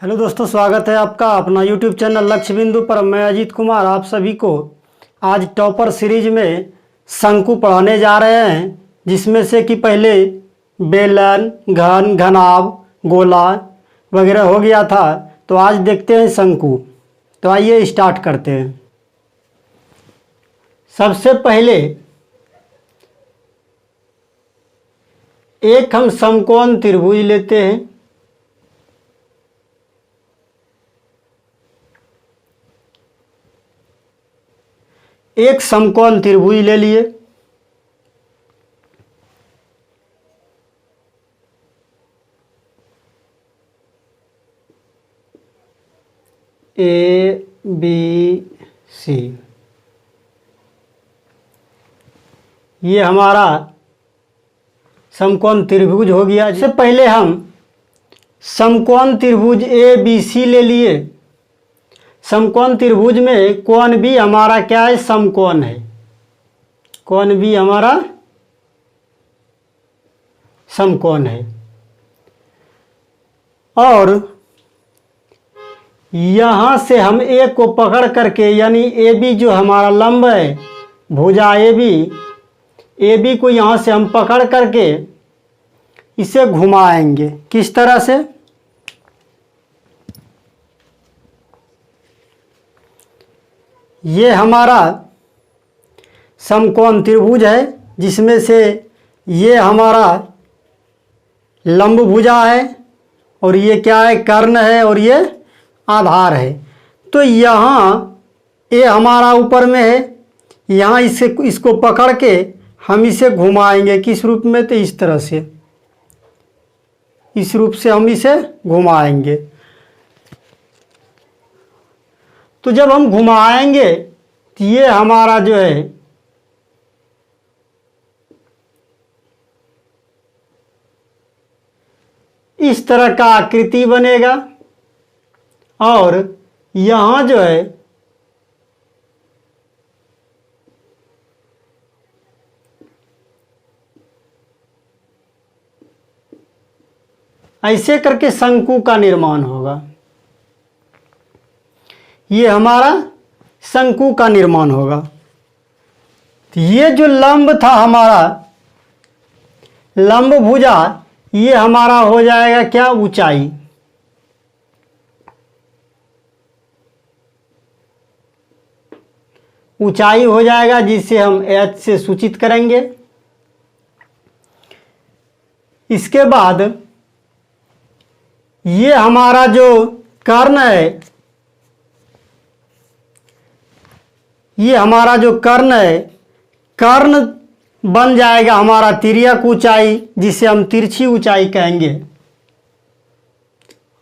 Hello दोस्तों, स्वागत है आपका अपना यूट्यूब चैनल लक्ष्य बिंदु पर। मैं अजीत कुमार आप सभी को आज टॉपर सीरीज में शंकु पढ़ाने जा रहे हैं, जिसमें से कि पहले बेलन, घन, घनाभ, गोला वगैरह हो गया था। तो आज देखते हैं शंकु। तो आइए स्टार्ट करते हैं। सबसे पहले एक हम समकोण त्रिभुज लेते हैं। एक समकोण त्रिभुज ले लिए। ए बी सी, ये हमारा समकोण त्रिभुज हो गया। इससे पहले हम समकोण त्रिभुज ए बी सी ले लिए। समकोण त्रिभुज में कोण भी हमारा क्या है? समकोण है। कोण भी हमारा समकोण है। और यहां से हम ए को पकड़ करके, यानी ए बी जो हमारा लंब है, भुजा ए बी को यहां से हम पकड़ करके इसे घुमाएंगे। किस तरह से? ये हमारा समकोण त्रिभुज है, जिसमें से ये हमारा लंब भुजा है, और ये क्या है? कर्ण है, और ये आधार है। तो यहाँ ये हमारा ऊपर में है, यहाँ इसको पकड़ के हम इसे घुमाएंगे। किस रूप में? तो इस तरह से, इस रूप से हम इसे घुमाएंगे। तो जब हम घुमाएंगे तो ये हमारा जो है इस तरह का आकृति बनेगा, और यहाँ जो है ऐसे करके शंकु का निर्माण होगा। ये हमारा शंकु का निर्माण होगा। तो ये जो लंब था हमारा, लंब भुजा, ये हमारा हो जाएगा क्या? ऊंचाई। ऊंचाई हो जाएगा, जिसे हम h से सूचित करेंगे। इसके बाद ये हमारा जो कर्ण है, ये हमारा जो कर्ण है, कर्ण बन जाएगा हमारा तिर्यक ऊंचाई, जिसे हम तिरछी ऊंचाई कहेंगे।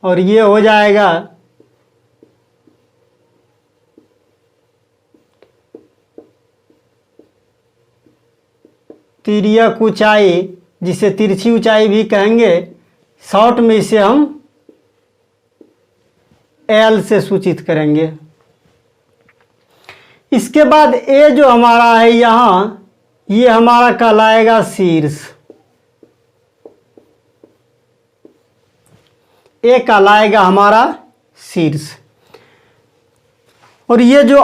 और ये हो जाएगा तिर्यक ऊंचाई, जिसे तिरछी ऊंचाई भी कहेंगे। शॉर्ट में इसे हम L से सूचित करेंगे। इसके बाद ए जो हमारा है यहाँ, ये हमारा कहलाएगा शीर्ष। ए कहलाएगा हमारा शीर्ष। और ये जो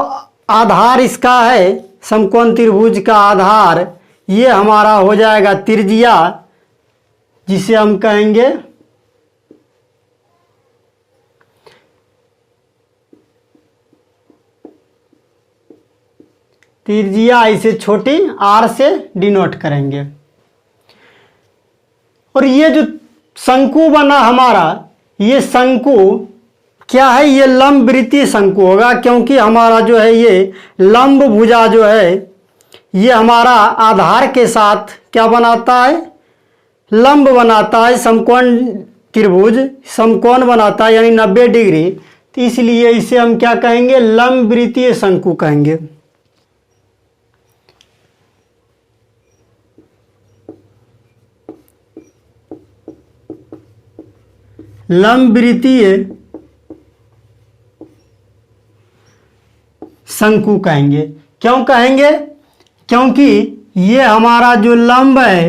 आधार इसका है, समकोण त्रिभुज का आधार, ये हमारा हो जाएगा त्रिज्या, जिसे हम कहेंगे त्रिज्या। इसे छोटी r से डिनोट करेंगे। और ये जो शंकु बना हमारा, ये शंकु क्या है? ये लंब वृत्तीय शंकु होगा, क्योंकि हमारा जो है ये लंब भुजा जो है, ये हमारा आधार के साथ क्या बनाता है? लंब बनाता है। समकोण त्रिभुज समकोण बनाता है, यानी 90 डिग्री। तो इसलिए इसे हम क्या कहेंगे? लंब वृत्तीय शंकु कहेंगे। लंब वृत्तीय शंकु कहेंगे। क्यों कहेंगे? क्योंकि ये हमारा जो लंब है,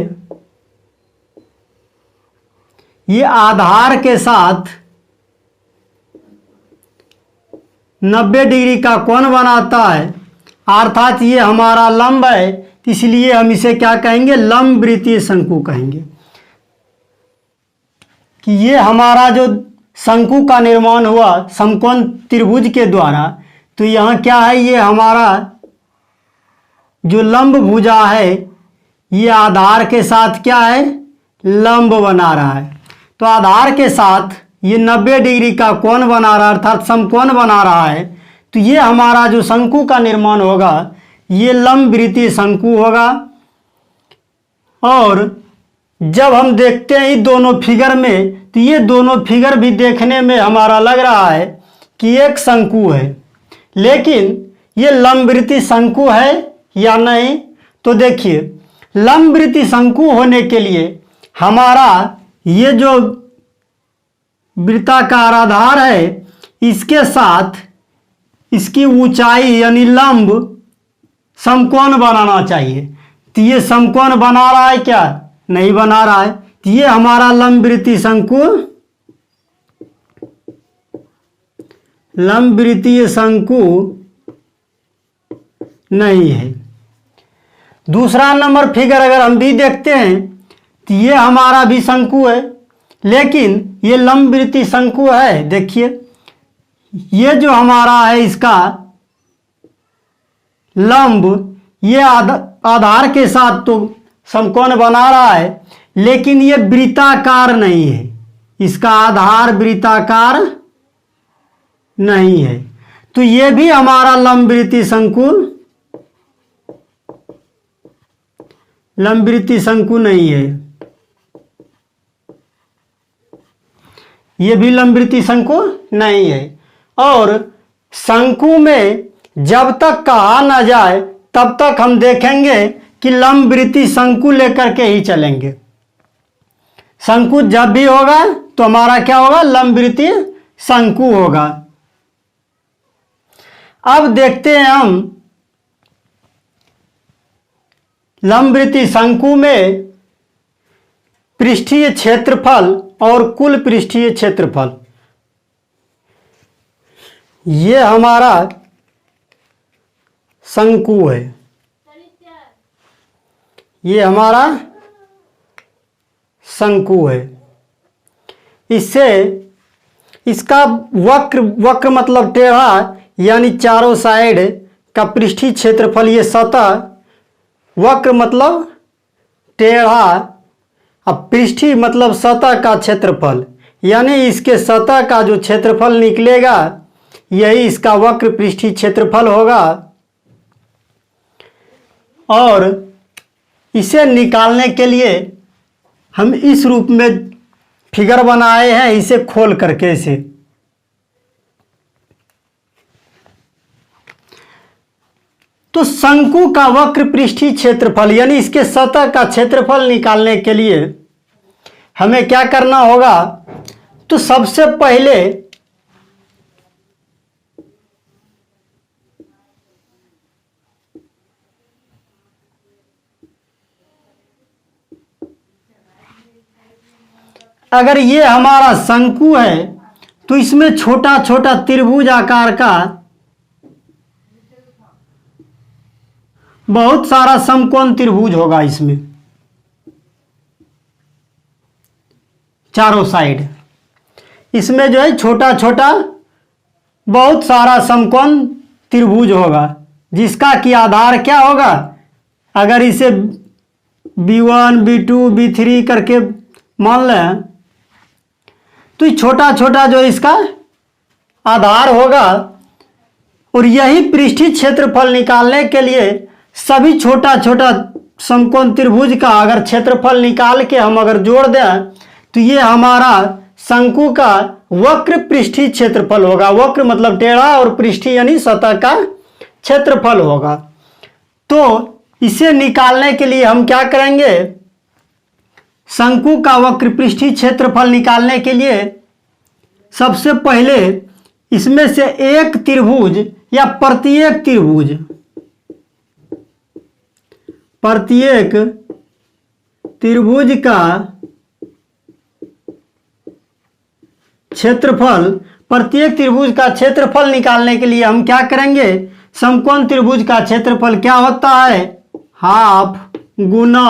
ये आधार के साथ 90 डिग्री का कोण बनाता है, अर्थात ये हमारा लंब है, इसलिए हम इसे क्या कहेंगे, लंब वृत्तीय शंकु कहेंगे। कि ये हमारा जो शंकु का निर्माण हुआ समकोण त्रिभुज के द्वारा, तो यहाँ क्या है, ये हमारा जो लंब भुजा है ये आधार के साथ क्या है, लंब बना रहा है। तो आधार के साथ ये 90 डिग्री का कोण बना रहा है, अर्थात समकोण बना रहा है। तो ये हमारा जो शंकु का निर्माण होगा ये लंब वृत्तीय शंकु होगा। और जब हम देखते हैं इन दोनों फिगर में, तो ये दोनों फिगर भी देखने में हमारा लग रहा है कि एक शंकु है, लेकिन ये लंब वृत्तीय शंकु है या नहीं। तो देखिए, लंब वृत्तीय शंकु होने के लिए हमारा ये जो वृत्ताकार आधार है इसके साथ इसकी ऊंचाई यानी लंब समकोण बनाना चाहिए। तो ये समकोण बना रहा है क्या, नहीं बना रहा है। तो ये हमारा लंब वृत्तीय शंकु, लंब वृत्तीय शंकु नहीं है। दूसरा नंबर फिगर अगर हम भी देखते हैं तो ये हमारा भी शंकु है, लेकिन ये लंब वृत्तीय शंकु है। देखिए, ये जो हमारा है इसका लंब, ये आधार के साथ तो समकोण बना रहा है, लेकिन ये वृत्ताकार नहीं है, इसका आधार वृत्ताकार नहीं है। तो ये भी हमारा लंब वृत्तीय शंकु, लंब वृत्तीय शंकु नहीं है। ये भी लंब वृत्तीय शंकु नहीं है। और शंकु में जब तक कहा ना जाए तब तक हम देखेंगे कि लंब वृत्तीय शंकु लेकर के ही चलेंगे। शंकु जब भी होगा तो हमारा क्या होगा, लंब वृत्तीय शंकु होगा। अब देखते हैं हम लंब वृत्तीय शंकु में पृष्ठीय क्षेत्रफल और कुल पृष्ठीय क्षेत्रफल। ये हमारा शंकु है, ये हमारा शंकु है। इससे इसका वक्र मतलब टेढ़ा, यानी चारों साइड का पृष्ठीय क्षेत्रफल, ये सतह, वक्र मतलब टेढ़ा, अब पृष्ठीय मतलब सतह का क्षेत्रफल, यानी इसके सतह का जो क्षेत्रफल निकलेगा यही इसका वक्र पृष्ठीय क्षेत्रफल होगा। और इसे निकालने के लिए हम इस रूप में फिगर बनाए हैं, इसे खोल करके इसे। तो शंकु का वक्र पृष्ठीय क्षेत्रफल यानी इसके सतह का क्षेत्रफल निकालने के लिए हमें क्या करना होगा, तो सबसे पहले अगर ये हमारा शंकु है तो इसमें छोटा छोटा त्रिभुज आकार का बहुत सारा समकोण त्रिभुज होगा इसमें, चारों साइड इसमें जो है छोटा छोटा बहुत सारा समकोण त्रिभुज होगा, जिसका कि आधार क्या होगा, अगर इसे B1 B2 B3 करके मान लें तो छोटा छोटा जो इसका आधार होगा। और यही पृष्ठीय क्षेत्रफल निकालने के लिए सभी छोटा छोटा समकोण त्रिभुज का अगर क्षेत्रफल निकाल के हम अगर जोड़ दें तो ये हमारा शंकु का वक्र पृष्ठीय क्षेत्रफल होगा। वक्र मतलब टेढ़ा और पृष्ठीय यानी सतह का क्षेत्रफल होगा। तो इसे निकालने के लिए हम क्या करेंगे, शंकु का वक्र पृष्ठीय क्षेत्रफल निकालने के लिए सबसे पहले इसमें से एक त्रिभुज या प्रत्येक त्रिभुज का क्षेत्रफल प्रत्येक त्रिभुज का क्षेत्रफल निकालने के लिए हम क्या करेंगे, समकोण त्रिभुज का क्षेत्रफल क्या होता है, हाफ गुना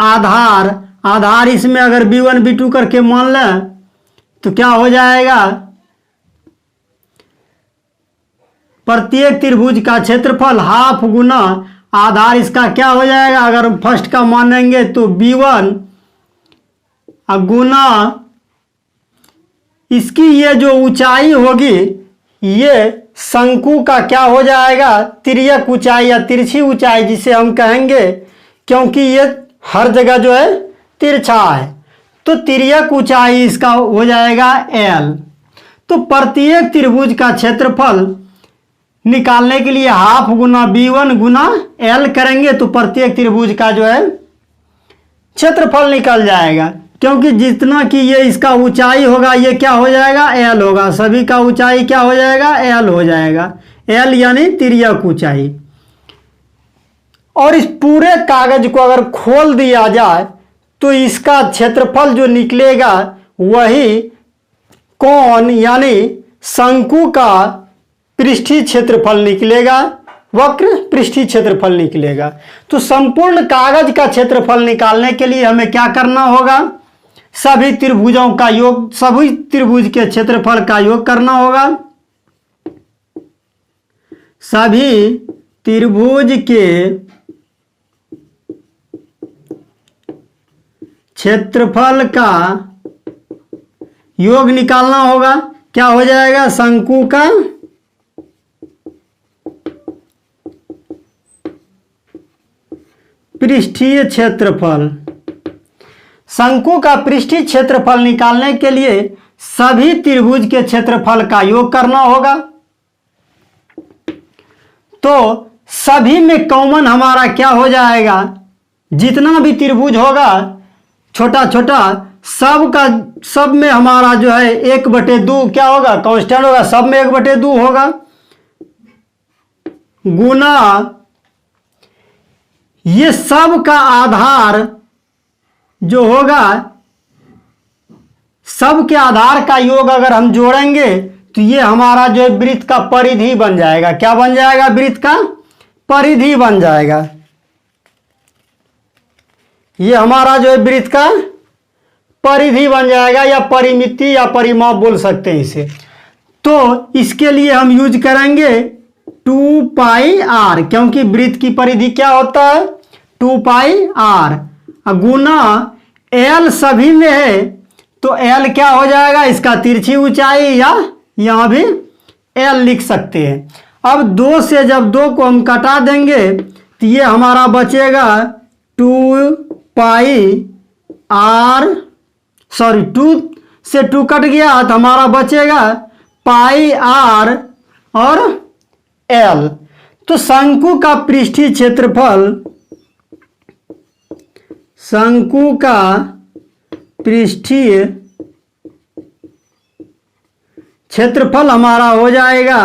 आधार। आधार इसमें अगर b1 b2 करके मान लें तो क्या हो जाएगा, प्रत्येक त्रिभुज का क्षेत्रफल हाफ गुना आधार इसका क्या हो जाएगा, अगर फर्स्ट का मानेंगे तो b1 गुना इसकी ये जो ऊंचाई होगी, ये शंकु का क्या हो जाएगा, तिर्यक ऊंचाई या तिरछी ऊंचाई जिसे हम कहेंगे, क्योंकि ये हर जगह जो है तिरछा है, तो तिर्यक ऊंचाई इसका हो जाएगा l। तो प्रत्येक त्रिभुज का क्षेत्रफल निकालने के लिए हाफ गुना b1 गुना l करेंगे तो प्रत्येक त्रिभुज का जो है क्षेत्रफल निकल जाएगा, क्योंकि जितना कि ये इसका ऊंचाई होगा ये क्या हो जाएगा, l होगा। सभी का ऊंचाई क्या हो जाएगा, l हो जाएगा, l यानी तिर्यक ऊंचाई। और इस पूरे कागज को अगर खोल दिया जाए तो इसका क्षेत्रफल जो निकलेगा वही कोण यानी शंकु का पृष्ठीय क्षेत्रफल निकलेगा, वक्र पृष्ठीय क्षेत्रफल निकलेगा। तो संपूर्ण कागज का क्षेत्रफल निकालने के लिए हमें क्या करना होगा, सभी त्रिभुजों का योग, सभी त्रिभुज के क्षेत्रफल का योग करना होगा। सभी त्रिभुज के क्षेत्रफल का योग निकालना होगा। क्या हो जाएगा, शंकु का पृष्ठीय क्षेत्रफल। शंकु का पृष्ठीय क्षेत्रफल निकालने के लिए सभी त्रिभुज के क्षेत्रफल का योग करना होगा। तो सभी में कॉमन हमारा क्या हो जाएगा, जितना भी त्रिभुज होगा छोटा छोटा सब में हमारा जो है 1/2 क्या होगा, कांस्टेंट होगा, सब में 1/2 होगा, गुना ये सब का आधार जो होगा, सब के आधार का योग अगर हम जोड़ेंगे तो ये हमारा जो है वृत्त का परिधि बन जाएगा। क्या बन जाएगा, वृत्त का परिधि बन जाएगा। ये हमारा जो है वृत्त का परिधि बन जाएगा, या परिमिति या परिमाप बोल सकते हैं इसे। तो इसके लिए हम यूज करेंगे 2πr, क्योंकि वृत्त की परिधि क्या होता है 2πr, गुना l सभी में है तो l क्या हो जाएगा, इसका तिरछी ऊंचाई, या यहां भी l लिख सकते हैं। अब 2 से जब 2 को हम कटा देंगे तो ये हमारा बचेगा 2 से 2 कट गया तो हमारा बचेगा πr और l। तो शंकु का पृष्ठीय क्षेत्रफल, शंकु का पृष्ठीय क्षेत्रफल हमारा हो जाएगा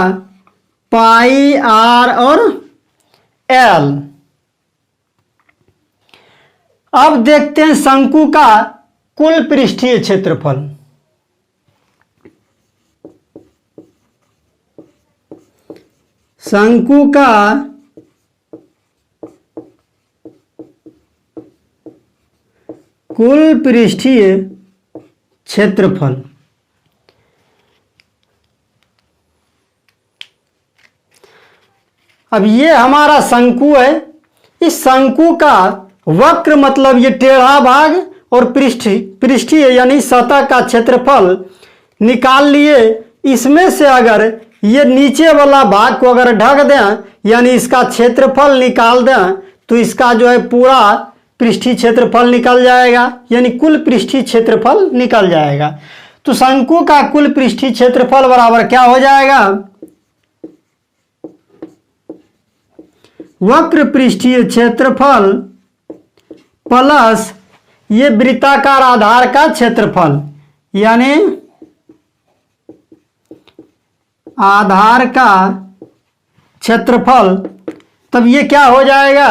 πr और l। अब देखते हैं शंकु का कुल पृष्ठीय क्षेत्रफल। शंकु का कुल पृष्ठीय क्षेत्रफल, अब ये हमारा शंकु है। इस शंकु का वक्र मतलब ये टेढ़ा भाग और पृष्ठीय यानी सतह का क्षेत्रफल निकाल लिए। इसमें से अगर ये नीचे वाला भाग को अगर ढक दें यानी इसका क्षेत्रफल निकाल दें तो इसका जो है पूरा पृष्ठीय क्षेत्रफल निकल जाएगा, यानी कुल पृष्ठीय क्षेत्रफल निकल जाएगा। तो शंकु का कुल पृष्ठीय क्षेत्रफल बराबर क्या हो जाएगा, वक्र पृष्ठीय क्षेत्रफल प्लस ये वृत्ताकार आधार का क्षेत्रफल, यानी आधार का क्षेत्रफल। तब ये क्या हो जाएगा,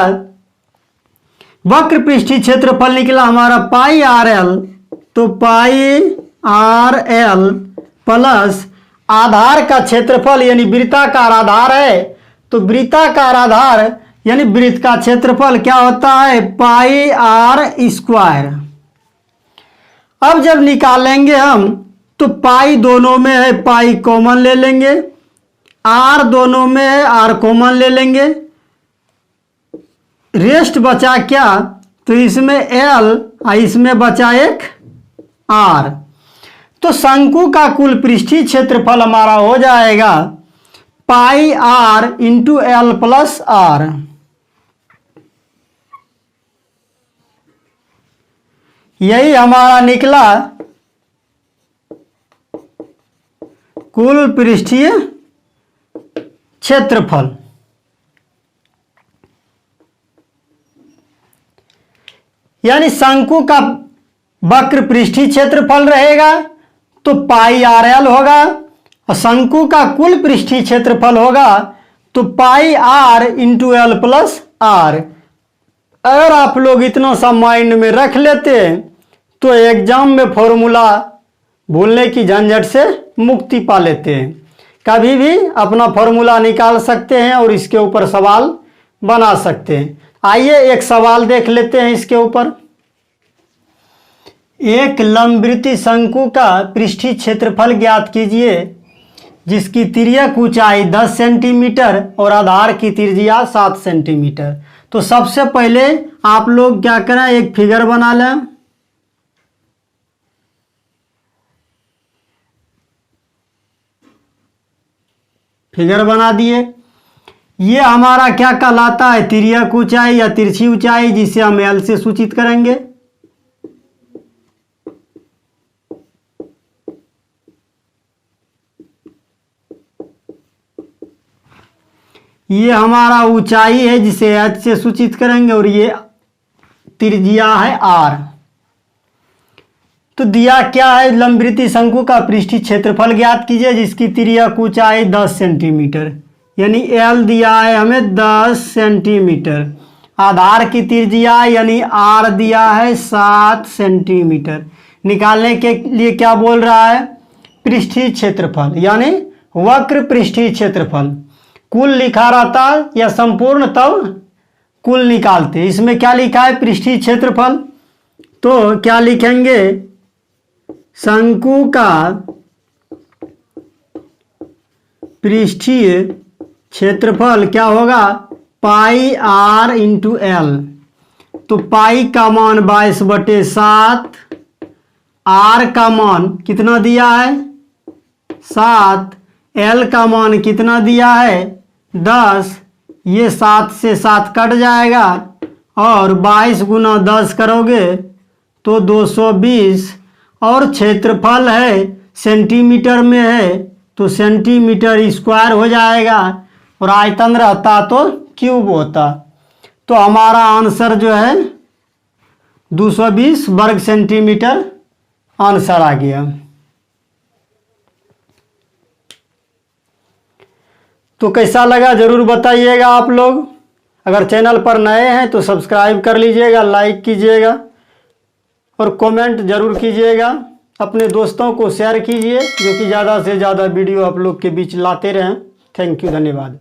वक्र पृष्ठीय क्षेत्रफल निकला हमारा πrl, तो πrl प्लस आधार का क्षेत्रफल यानी वृत्ताकार आधार है, तो वृत्ताकार आधार यानी वृत्त का क्षेत्रफल क्या होता है, पाई आर स्क्वायर। अब जब निकालेंगे हम तो पाई दोनों में है, पाई कॉमन ले लेंगे, आर दोनों में है, आर कॉमन ले लेंगे, रेस्ट बचा क्या, तो इसमें एल और इसमें बचा एक आर। तो शंकु का कुल पृष्ठीय क्षेत्रफल हमारा हो जाएगा pi R into L plus R. यही हमारा निकला कुल पृष्ठीय क्षेत्रफल। यानी शंकु का वक्र पृष्ठीय क्षेत्रफल रहेगा तो पाई आर एल होगा, और शंकु का कुल पृष्ठीय क्षेत्रफल होगा तो pi R into L plus R. अगर आप लोग इतना सा माइंड में रख लेते तो एग्जाम में फॉर्मूला भूलने की झंझट से मुक्ति पा लेते हैं। कभी भी अपना फॉर्मूला निकाल सकते हैं और इसके ऊपर सवाल बना सकते हैं। आइए एक सवाल देख लेते हैं इसके ऊपर। एक लंबवृत्तीय शंकु का पृष्ठीय क्षेत्रफल ज्ञात कीजिए जिसकी तिर्यक ऊंचाई 10 सेंटीमीटर और आधार की त्रिज्या 7 सेंटीमीटर। तो सबसे पहले आप लोग क्या करें, एक फिगर बना लें। फिगर बना दिए। ये हमारा क्या कहलाता है, तिर्यक ऊंचाई या तिरछी ऊंचाई, जिसे हम एल से सूचित करेंगे। ये हमारा ऊंचाई है जिसे एच से सूचित करेंगे, और ये त्रिज्या है आर। तो दिया क्या है, लंबवृत्तीय शंकु का पृष्ठीय क्षेत्रफल ज्ञात कीजिए जिसकी तिर्यक ऊंचाई 10 सेंटीमीटर, यानी एल दिया है हमें 10 सेंटीमीटर। आधार की त्रिज्या यानी आर दिया है 7 सेंटीमीटर। निकालने के लिए क्या बोल रहा है, पृष्ठीय क्षेत्रफल यानी वक्र पृष्ठीय क्षेत्रफल। कुल लिखा रहता या संपूर्ण तब कुल निकालते। इसमें क्या लिखा है, पृष्ठीय क्षेत्रफल। तो क्या लिखेंगे, शंकु का पृष्ठीय क्षेत्रफल क्या होगा, पाई आर इंटू एल। तो पाई का मान 22/7, आर का मान कितना दिया है 7, एल का मान कितना दिया है 10। ये 7 से 7 कट जाएगा और 22 गुना 10 करोगे तो 220, और क्षेत्रफल है सेंटीमीटर में है तो सेंटीमीटर स्क्वायर हो जाएगा, और आयतन रहता तो क्यूब होता। तो हमारा आंसर जो है 220 वर्ग सेंटीमीटर आंसर आ गया। तो कैसा लगा ज़रूर बताइएगा आप लोग। अगर चैनल पर नए हैं तो सब्सक्राइब कर लीजिएगा, लाइक कीजिएगा और कमेंट ज़रूर कीजिएगा। अपने दोस्तों को शेयर कीजिए जो कि ज़्यादा से ज़्यादा वीडियो आप लोग के बीच लाते रहें। थैंक यू, धन्यवाद।